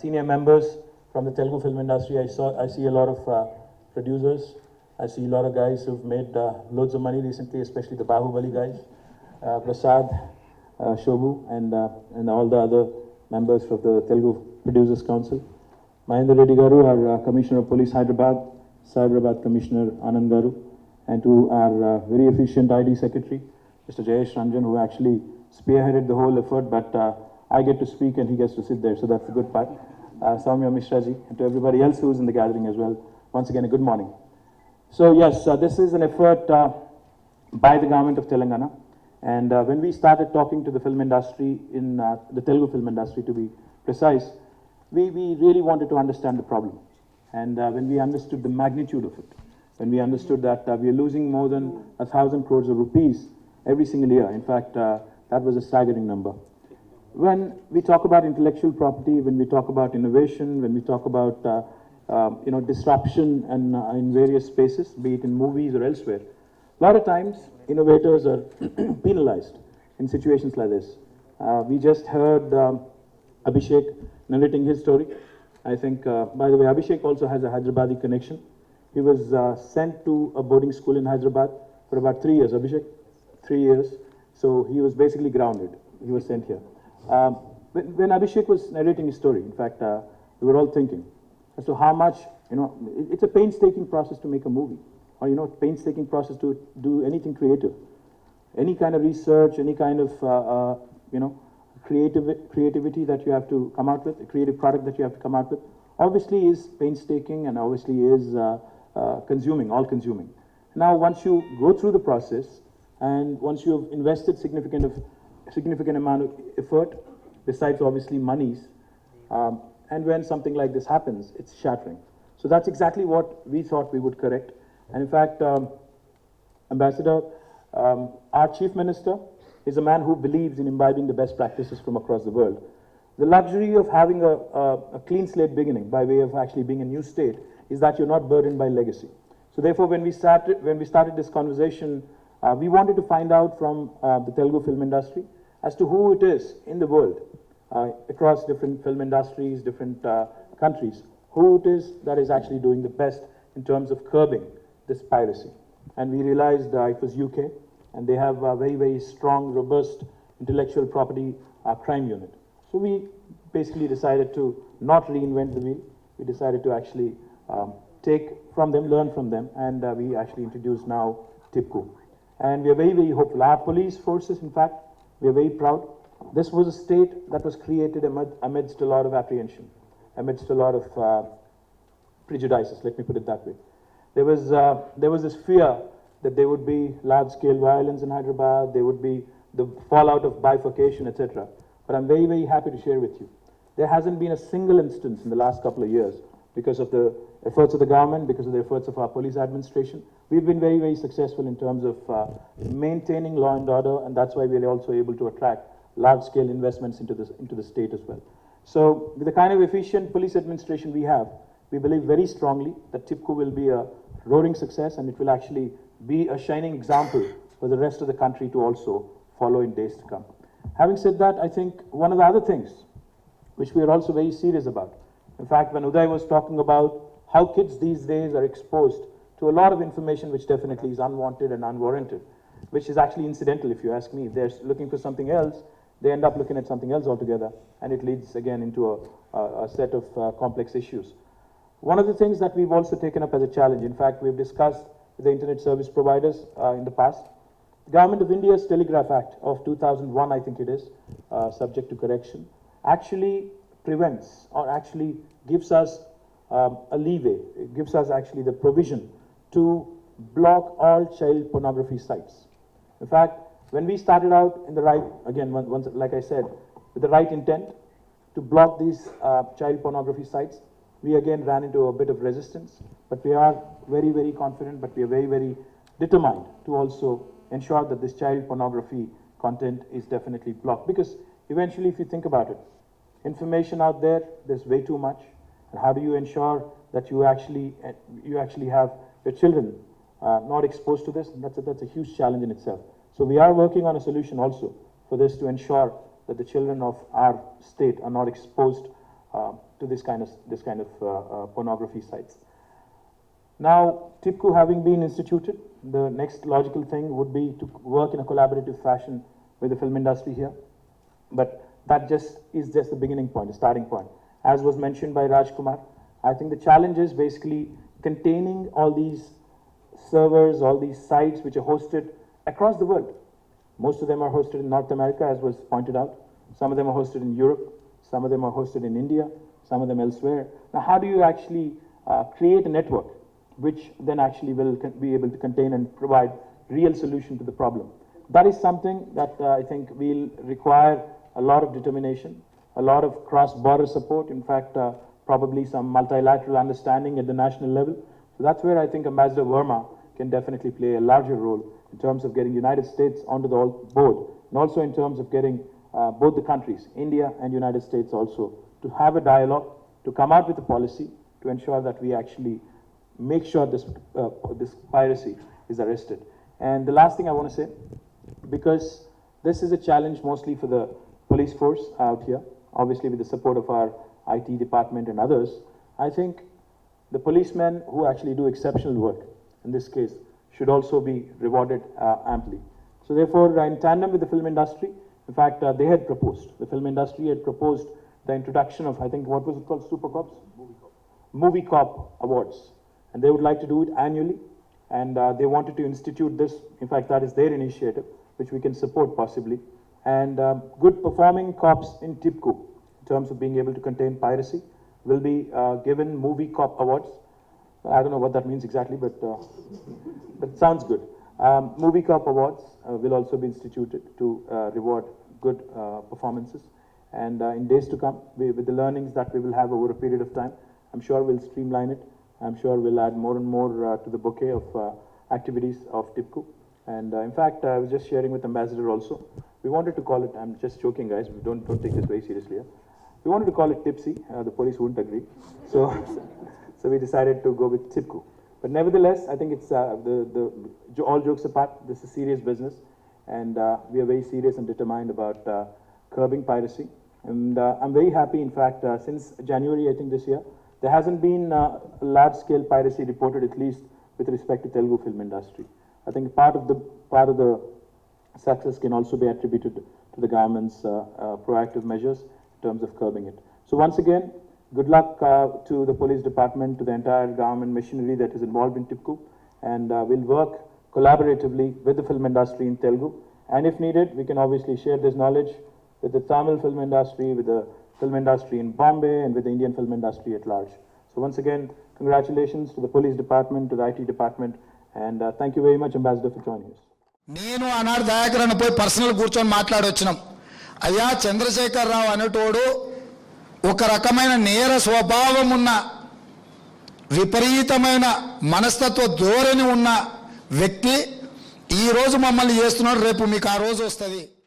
senior members from the Telugu film industry. I see a lot of producers. I see a lot of guys who've made loads of money recently, especially the Bahubali guys, Prasad, Shobhu, and all the other members of the Telugu Producers Council. Mahendra Reddy Garu, our Commissioner of Police Hyderabad, Cyberabad Commissioner Anand Garu, and to our very efficient ID Secretary, Mr. Jayesh Ranjan, who actually spearheaded the whole effort, but I get to speak and he gets to sit there, so that's the good part. Soumya Mishra ji, and to everybody else who's in the gathering as well, once again a good morning. So yes, this is an effort by the government of Telangana, and when we started talking to the film industry, in the Telugu film industry to be precise, we really wanted to understand the problem. And when we understood the magnitude of it, when we understood that we are losing more than 1,000 crores of rupees every single year, in fact, that was a staggering number. When we talk about intellectual property, when we talk about innovation, when we talk about disruption and in various spaces, be it in movies or elsewhere, a lot of times innovators are penalized in situations like this. We just heard Abhishek narrating his story. I think, by the way, Abhishek also has a Hyderabadi connection. He was sent to a boarding school in Hyderabad for about 3 years. Abhishek, 3 years. So he was basically grounded. He was sent here. When Abhishek was narrating his story, in fact, we were all thinking as to how much, it's a painstaking process to make a movie, or, painstaking process to do anything creative. Any kind of research, any kind of, creativity that you have to come out with, a creative product that you have to come out with, obviously is painstaking and obviously is consuming, all-consuming. Now, once you go through the process and once you have invested significant amount of effort, besides obviously monies, and when something like this happens, it's shattering. So that's exactly what we thought we would correct. And in fact, Ambassador, our Chief Minister is a man who believes in imbibing the best practices from across the world. The luxury of having a clean slate beginning by way of actually being a new state is that you're not burdened by legacy. So therefore, when we started this conversation, we wanted to find out from the Telugu film industry as to who it is in the world, across different film industries, different countries, who it is that is actually doing the best in terms of curbing this piracy. And we realized it was UK, and they have a very, very strong, robust intellectual property crime unit. So we basically decided to not reinvent the wheel. We decided to actually take from them, learn from them, and we actually introduced now TIPCO. And we are very, very hopeful. Our police forces, in fact, we are very proud. This was a state that was created amidst a lot of apprehension, amidst a lot of prejudices, let me put it that way. There was this fear that there would be large-scale violence in Hyderabad, there would be the fallout of bifurcation, etc. But I'm very, very happy to share with you, there hasn't been a single instance in the last couple of years because of the efforts of the government, because of the efforts of our police administration. We've been very, very successful in terms of maintaining law and order, and that's why we're also able to attract large-scale investments into the state as well. So with the kind of efficient police administration we have, we believe very strongly that TIPCO will be a roaring success, and it will actually be a shining example for the rest of the country to also follow in days to come. Having said that, I think one of the other things which we are also very serious about, in fact, when Uday was talking about how kids these days are exposed to a lot of information which definitely is unwanted and unwarranted, which is actually incidental if you ask me. If they're looking for something else, they end up looking at something else altogether, and it leads again into a set of complex issues. One of the things that we've also taken up as a challenge, in fact, we've discussed with the internet service providers in the past. The Government of India's Telegraph Act of 2001, I think it is, subject to correction, actually prevents or actually gives us a leeway. It gives us actually the provision to block all child pornography sites. In fact, when we started out in the right, again, once, like I said, with the right intent to block these child pornography sites, we again ran into a bit of resistance, but we are very, very confident, but we are very, very determined to also ensure that this child pornography content is definitely blocked. Because eventually, if you think about it, information out there, there's way too much. And how do you ensure that you actually have your children not exposed to this? And that's a huge challenge in itself. So we are working on a solution also for this to ensure that the children of our state are not exposed to this kind of pornography sites. Now, TIPCO having been instituted, the next logical thing would be to work in a collaborative fashion with the film industry here. But that is just the beginning point, the starting point. As was mentioned by Raj Kumar, I think the challenge is basically containing all these servers, all these sites which are hosted across the world. Most of them are hosted in North America, as was pointed out. Some of them are hosted in Europe. Some of them are hosted in India. Some of them elsewhere. Now, how do you actually create a network which then actually will be able to contain and provide real solution to the problem? That is something that I think will require a lot of determination, a lot of cross-border support, in fact, probably some multilateral understanding at the national level. So that's where I think Ambassador Verma can definitely play a larger role in terms of getting United States onto the board, and also in terms of getting both the countries, India and United States also, to have a dialogue, to come out with a policy to ensure that we actually make sure this piracy is arrested. And the last thing I want to say, because this is a challenge mostly for the police force out here, obviously with the support of our IT department and others, I think the policemen who actually do exceptional work, in this case, should also be rewarded amply. So therefore, in tandem with the film industry, in fact, the film industry had proposed the introduction of, I think, what was it called, Super Cops? Movie Cop Awards. And they would like to do it annually. And they wanted to institute this. In fact, that is their initiative, which we can support possibly. And good performing cops in TIPCO, in terms of being able to contain piracy, will be given Movie Cop Awards. I don't know what that means exactly, but it sounds good. Movie Cop Awards will also be instituted to reward good performances. And in days to come, with the learnings that we will have over a period of time, I'm sure we'll streamline it. I'm sure we'll add more and more to the bouquet of activities of TIPCO. And in fact, I was just sharing with Ambassador also. We wanted to call it, I'm just joking guys, don't take this very seriously. Yeah? We wanted to call it Tipsy, the police wouldn't agree. So we decided to go with TIPCO. But nevertheless, I think it's, all jokes apart, this is serious business. And we are very serious and determined about curbing piracy. And I'm very happy, in fact, since January, I think this year, there hasn't been large-scale piracy reported, at least with respect to Telugu film industry. I think part of the success can also be attributed to the government's proactive measures in terms of curbing it. So once again, good luck to the police department, to the entire government machinery that is involved in TIPCO, and we'll work collaboratively with the film industry in Telugu. And if needed, we can obviously share this knowledge with the Tamil film industry, with the film industry in Bombay, and with the Indian film industry at large. So once again, congratulations to the police department, to the IT department, and thank you very much, Ambassador, for joining us. నేను ఆనాడు దయాకరణ పోయి personal కూర్చొని మాట్లాడొచ్చినాం. అయ్యా చంద్రశేఖరరావు అనేటోడు ఒక రకమైన నేర స్వభావం ఉన్న విపరీతమైన మనస్తత్వ ధోరణి ఉన్న వ్యక్తి ఈ రోజు మమ్మల్ని చేస్తున్నాడు, రేపు మీకు ఆ రోజు వస్తుంది.